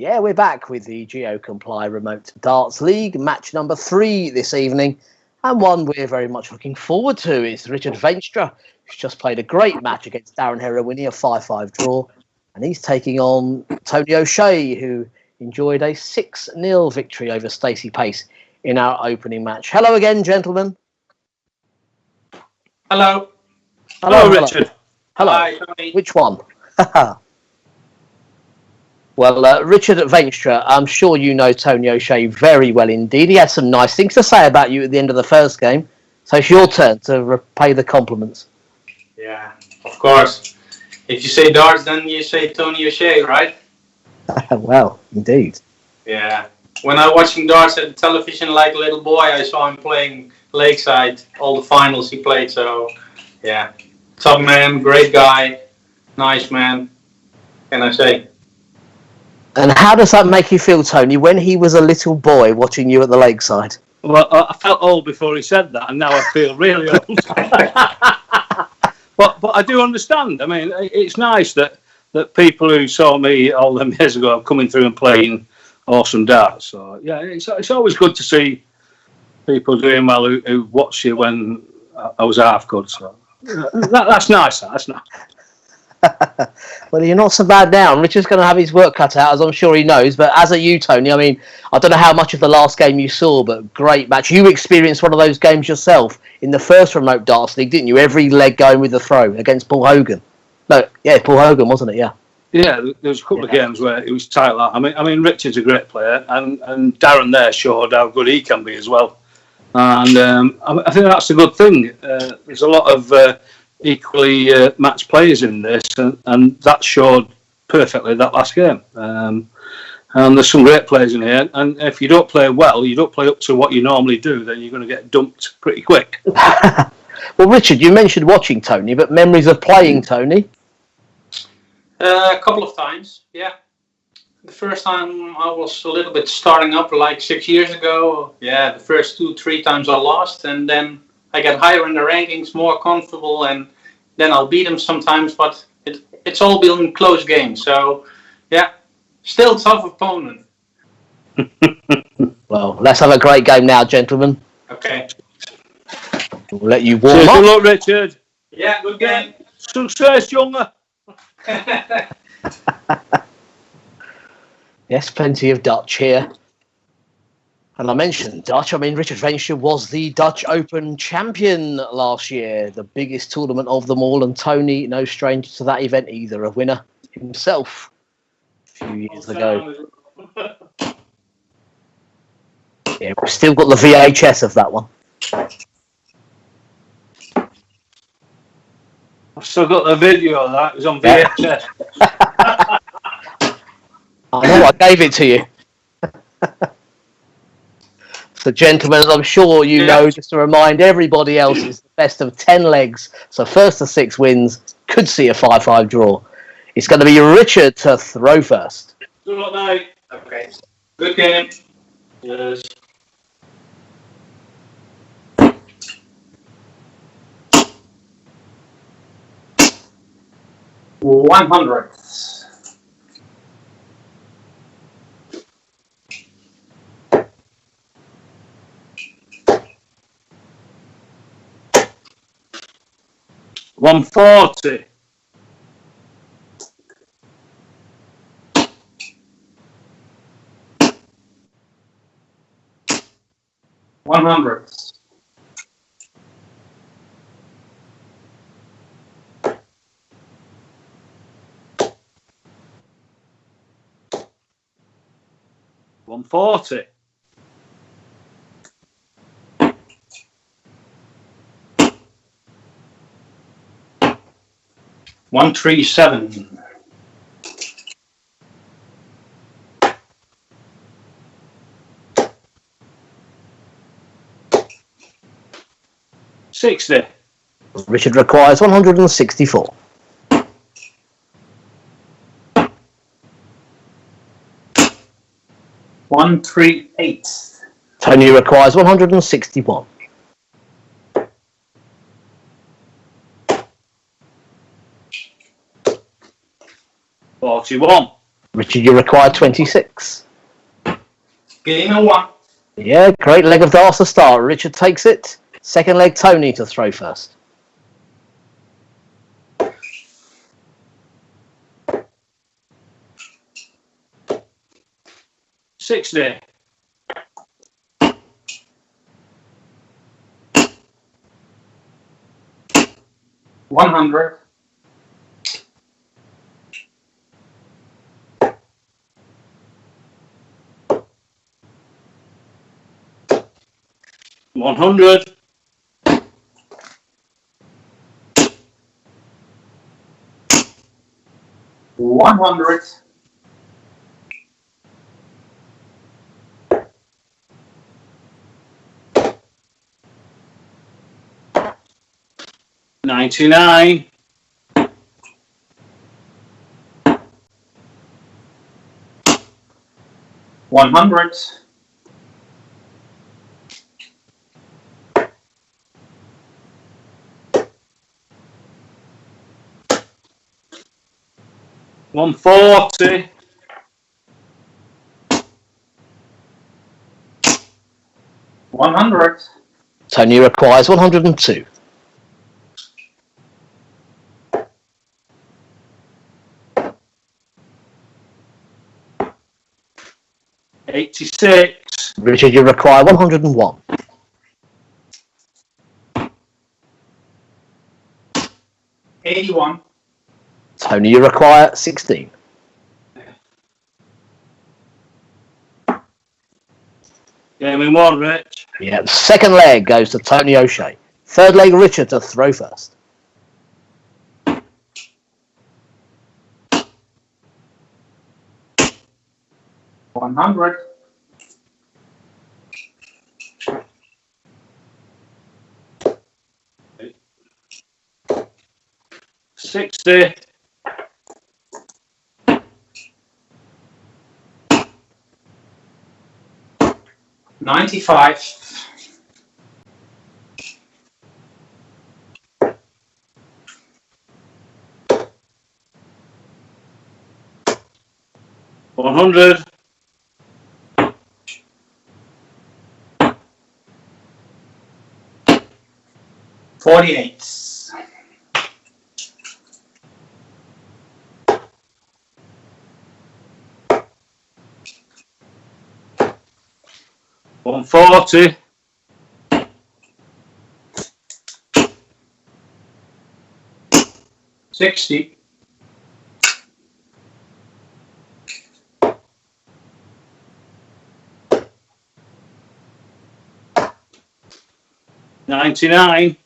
Yeah, we're back with the GeoComply Remote Darts League, match number 3 this evening, and one we're very much looking forward to is Richard Veenstra, who's just played a great match against Darren Herrera, winning a 5-5 draw, and he's taking on Tony O'Shea, who enjoyed a 6-0 victory over Stacey Pace in our opening match. Hello again, gentlemen. Hello. Hello, Richard. Hello. Hi, Tony. Which one? Well, Richard Veenstra, I'm sure you know Tony O'Shea very well indeed. He had some nice things to say about you at the end of the first game. So it's your turn to repay the compliments. Yeah, of course. If you say darts, then you say Tony O'Shea, right? Well, indeed. Yeah. When I was watching darts at the television like a little boy, I saw him playing Lakeside, all the finals he played. So, yeah. Top man, great guy, nice man, can I say? And how does that make you feel, Tony, when he was a little boy watching you at the Lakeside? Well, I felt old before he said that, and now I feel really old. but I do understand. I mean, it's nice that people who saw me all them years ago are coming through and playing awesome darts. So, yeah, it's always good to see people doing well who watched you when I was half good. So that's nice. That's nice. Well, you're not so bad now. Richard's going to have his work cut out, as I'm sure he knows. But as are you, Tony. I mean, I don't know how much of the last game you saw, but great match. You experienced one of those games yourself in the first Remote Darts League, didn't you? Every leg going with the throw against Paul Hogan. No, yeah, Paul Hogan, wasn't it? Yeah. Yeah, there was a couple of games where it was tight. I mean, Richard's a great player, and Darren there showed how good he can be as well. And I think that's a good thing. There's a lot of equally matched players in this, and that showed perfectly that last game. And there's some great players in here, and if you don't play well, you don't play up to what you normally do, then you're going to get dumped pretty quick. Well, Richard, you mentioned watching Tony, but memories of playing Tony? A couple of times, yeah. The first time I was a little bit starting up, like 6 years ago. Yeah, the first 2-3 times I lost, and then I get higher in the rankings, more comfortable, and then I'll beat them sometimes, but it's all been close games. So, yeah, still tough opponent. Well, let's have a great game now, gentlemen. Okay. We'll let you warm up. Good luck, Richard. Yeah, good game. Success, younger. Yes, plenty of Dutch here. And I mentioned Dutch. I mean, Richard Veenstra was the Dutch Open champion last year, the biggest tournament of them all. And Tony, no stranger to that event either, a winner himself a few years ago. Yeah, we've still got the VHS of that one. I've still got the video of that. It was on VHS. I know, I gave it to you. So, gentlemen, as I'm sure you know, just to remind everybody else, it's the best of 10 legs. So, first to 6 wins could see a 5-5 draw. It's going to be Richard to throw first. Good luck, mate. Okay. Good game. Yes. $100. $140. $100. $140. $137. $60. Richard requires 164. $138. Tony requires 161. 41. Richard, you require 26. Game on 1. Yeah, great leg of darts to start. Richard takes it. Second leg, Tony to throw first. $60. 100. 100. 100. 99. 100. 140. 100. Tony requires 102. 86. Richard, you require 101. 81. Tony, you require 16. Game in 1, Rich. Yeah, second leg goes to Tony O'Shea. Third leg, Richard to throw first. 100. 60. 95. 100. 48. 140. 60. 99.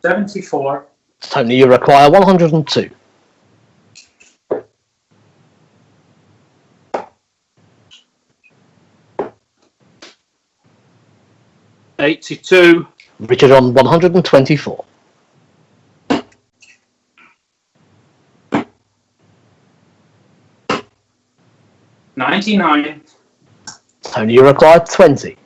74. Tony, you require 102. 82. Richard on 124. 99. Tony, you require 20.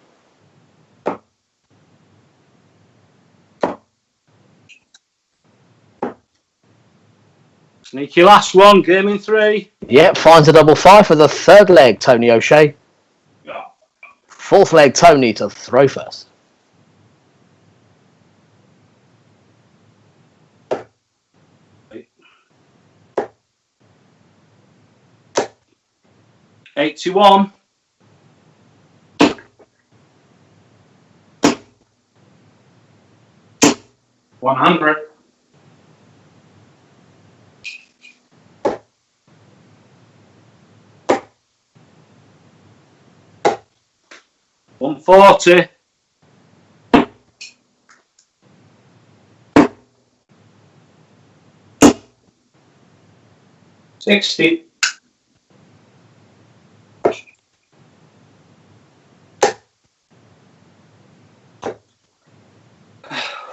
'Sneaky last one, game in 3. Yep, finds a double 5 for the third leg, Tony O'Shea. Fourth leg, Tony to throw first. 81. 100. 140. 60.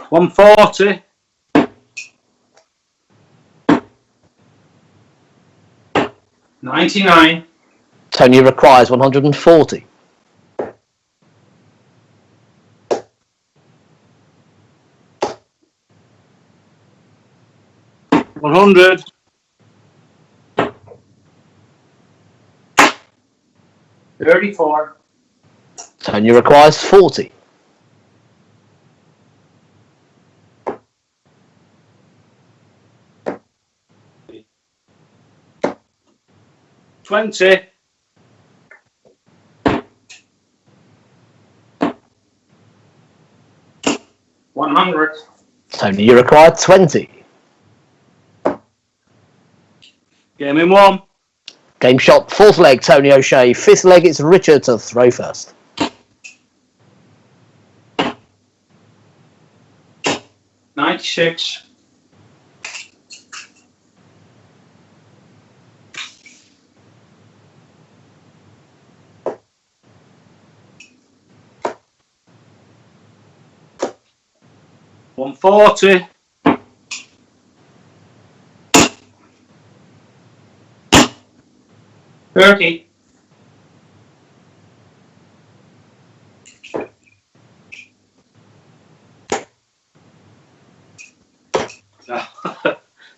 140. 99. Tony requires 140. 100. 34. Tony requires 40. 20. 100. Tony, you require 20. Game in 1. Game shot, fourth leg, Tony O'Shea. Fifth leg, it's Richard to throw first. 96. 140. 30.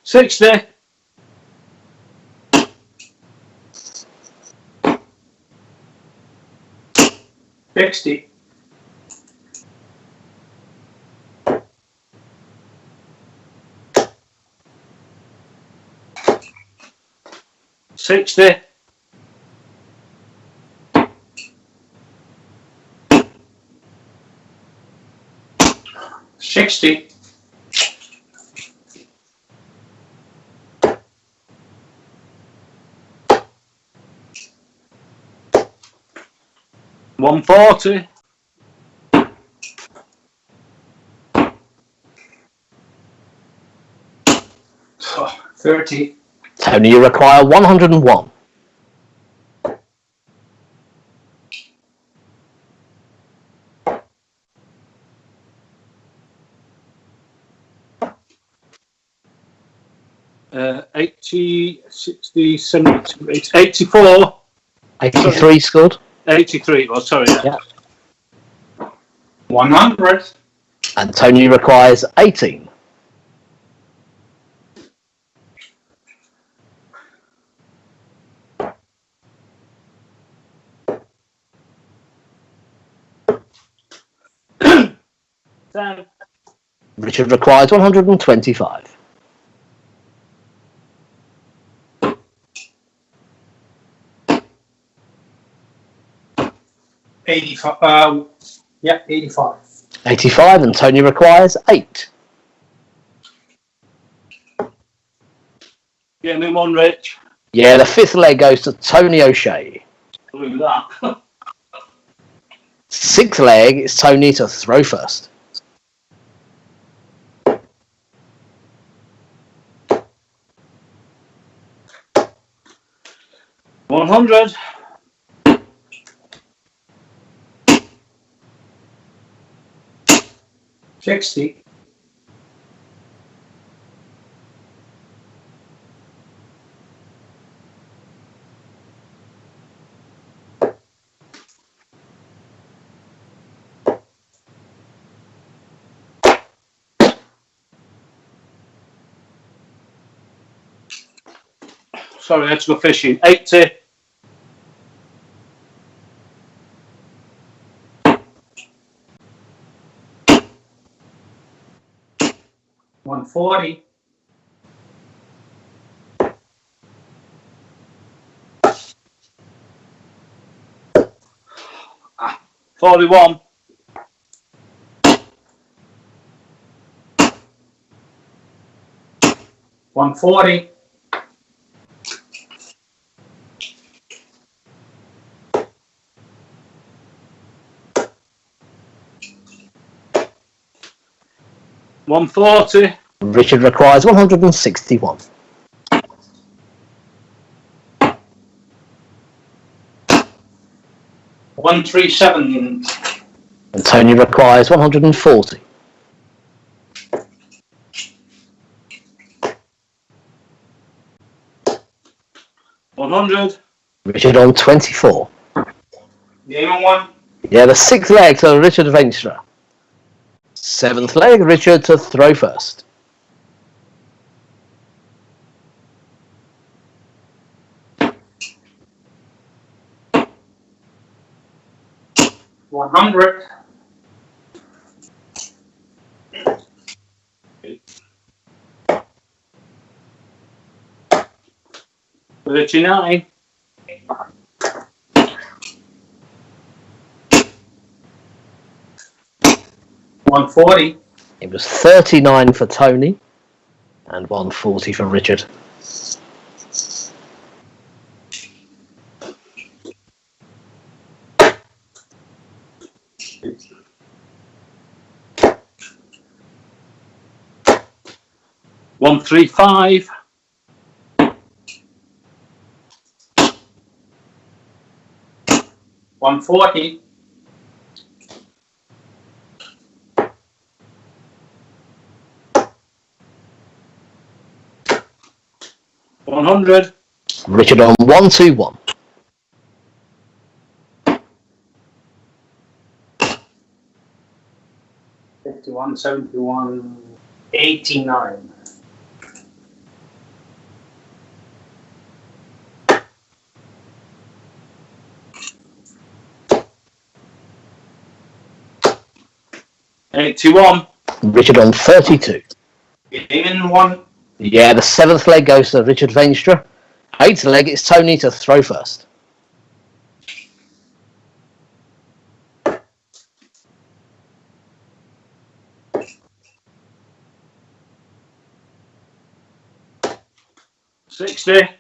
60. 60. 60. 60. 140. 30. Tony, you require 101. 80, 60, 70, 84. 83 scored. 83, well, sorry. Yeah. 100. And Tony requires 18. 10. Richard requires 125. 85. Yeah, 85. 85, and Tony requires 8. Game in 1, Rich. Yeah, the fifth leg goes to Tony O'Shea. Look at that. Sixth leg, it's Tony to throw first. 100. 60. Sorry, let's go fishing. 80. 140. 41. 140. 140. Richard requires 161. 137. And Tony requires 140. 100. Richard on 24. Game on 1. Yeah, the sixth leg to Richard Veenstra. Seventh leg, Richard to throw first. 100. $39. 140. It was 39 for Tony and 140 for Richard. $135. 140. 100. Richard on 121. 51, 71, 89. $81. Richard on 32. Even one. Yeah, the 7th leg goes to Richard Veenstra. 8th leg, it's Tony to throw first. $60.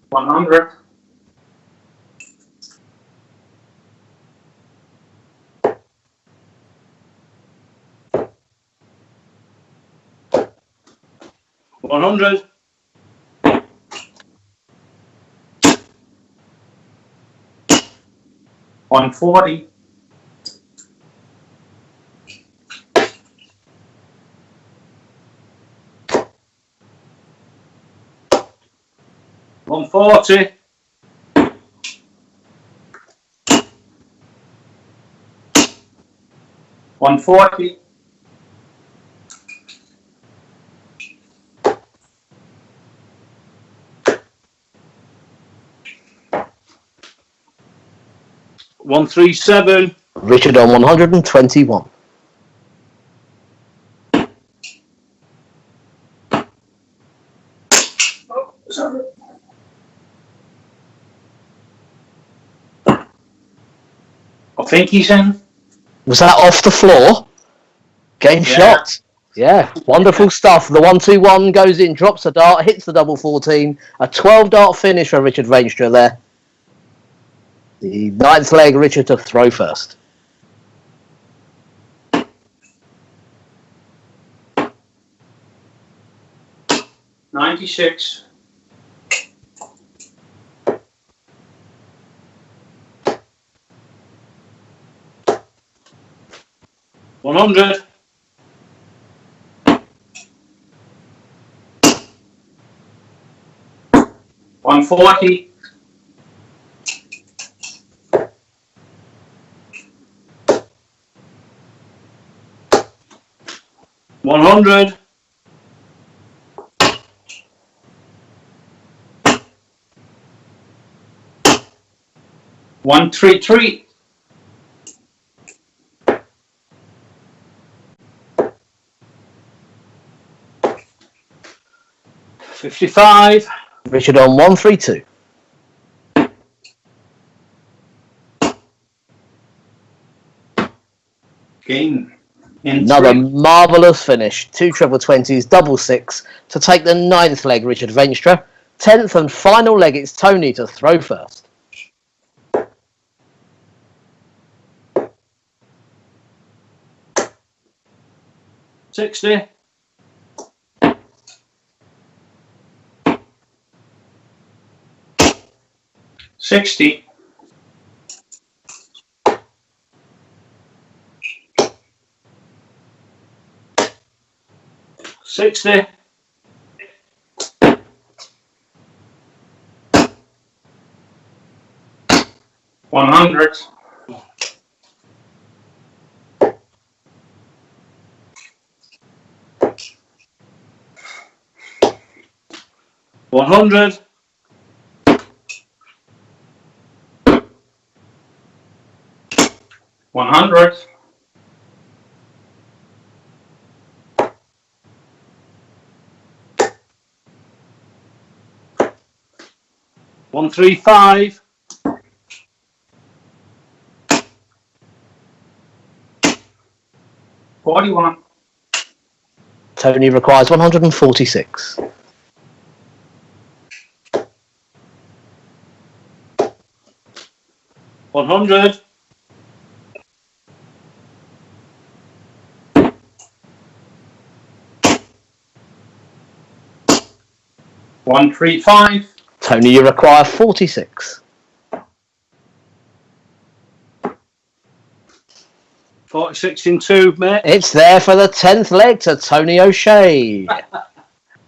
100. 100. 140. 140. 140. 137. Richard on 121. Oh, sorry. I think he's in. Was that off the floor? Game shot. Yeah, wonderful stuff. The 121 goes in, drops a dart, hits the double 14. A 12 dart finish for Richard Veenstra there. The 9th leg, Richard to throw first. $96. 100. 140. 100. 133. 55. Richard on 132. Game. In Another 3. marvellous finish. 2 treble 20s, double 6 to take the 9th leg, Richard Veenstra. 10th and final leg, it's Tony to throw first. $60. 60. 60. 100. 100. 100. 135. 41. Tony requires 146. 100. 135. Tony, you require 46. 46 in 2, mate. It's there for the 10th leg to Tony O'Shea.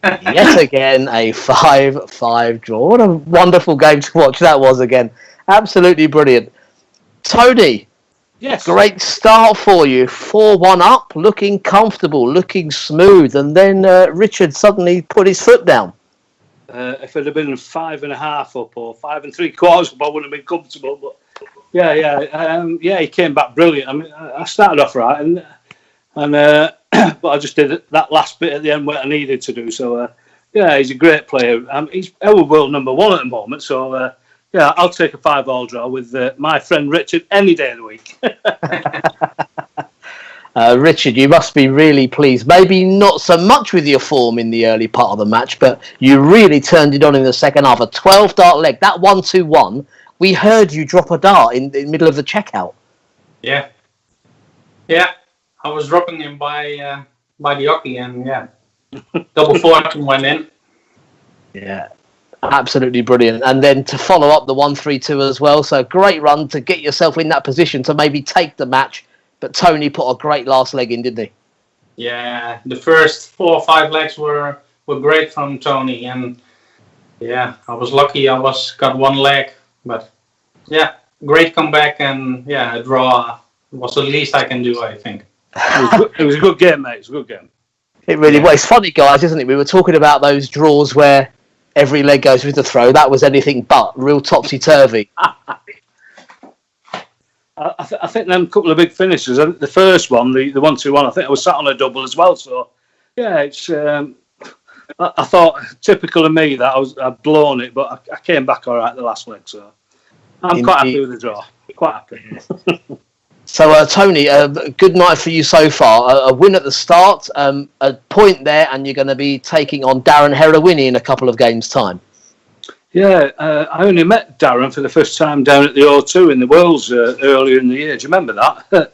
Yet again, a 5-5 draw. What a wonderful game to watch that was again. Absolutely brilliant. Tony, Yes. great start for you. 4-1 up, looking comfortable, looking smooth. And then Richard suddenly put his foot down. If it had been 5.5 up or 5 3/4 up, I wouldn't have been comfortable. But he came back brilliant. I mean, I started off right, and but I just did that last bit at the end where I needed to do. So he's a great player. He's our world number 1 at the moment. So I'll take a 5-all draw with my friend Richard any day of the week. Richard, you must be really pleased. Maybe not so much with your form in the early part of the match, but you really turned it on in the second half. A 12-dart leg, that 1-2-1. We heard you drop a dart in the middle of the checkout. Yeah. I was dropping him by the hockey, and double fortune went in. Yeah, absolutely brilliant. And then to follow up the 1-3-2 as well. So great run to get yourself in that position to maybe take the match. But Tony put a great last leg in, didn't he? Yeah, the first 4 or 5 legs were great from Tony, and I was lucky. I got 1 leg, but great comeback, and a draw was the least I can do, I think. It was a good game, mate. It was a good game. It really was. It's funny, guys, isn't it? We were talking about those draws where every leg goes with the throw. That was anything but real topsy-turvy. I think them couple of big finishes. The first one, the 1-2-1, I think I was sat on a double as well. So, it's. I thought typical of me that I'd blown it, but I came back all right the last leg. So, I'm quite happy with the draw. Quite happy. So, Tony, a good night for you so far. A win at the start, a point there, and you're going to be taking on Darren Herawini in a couple of games' time. Yeah, I only met Darren for the first time down at the O2 in the Worlds earlier in the year. Do you remember that?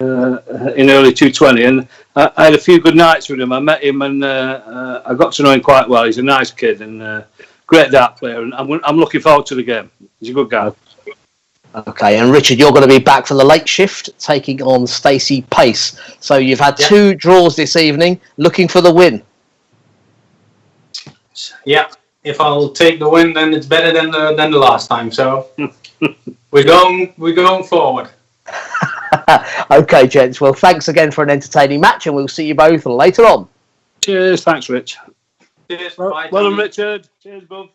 In early 2020, and I had a few good nights with him. I met him, and I got to know him quite well. He's a nice kid and great dart player, and I'm looking forward to the game. He's a good guy. Okay, and Richard, you're going to be back for the late shift, taking on Stacey Pace. So you've had 2 draws this evening, looking for the win. Yeah. If I'll take the win, then it's better than the last time. So we're going forward. Okay, gents. Well, thanks again for an entertaining match, and we'll see you both later on. Cheers. Thanks, Rich. Cheers. Bye. Well done, Richard. Cheers, bub.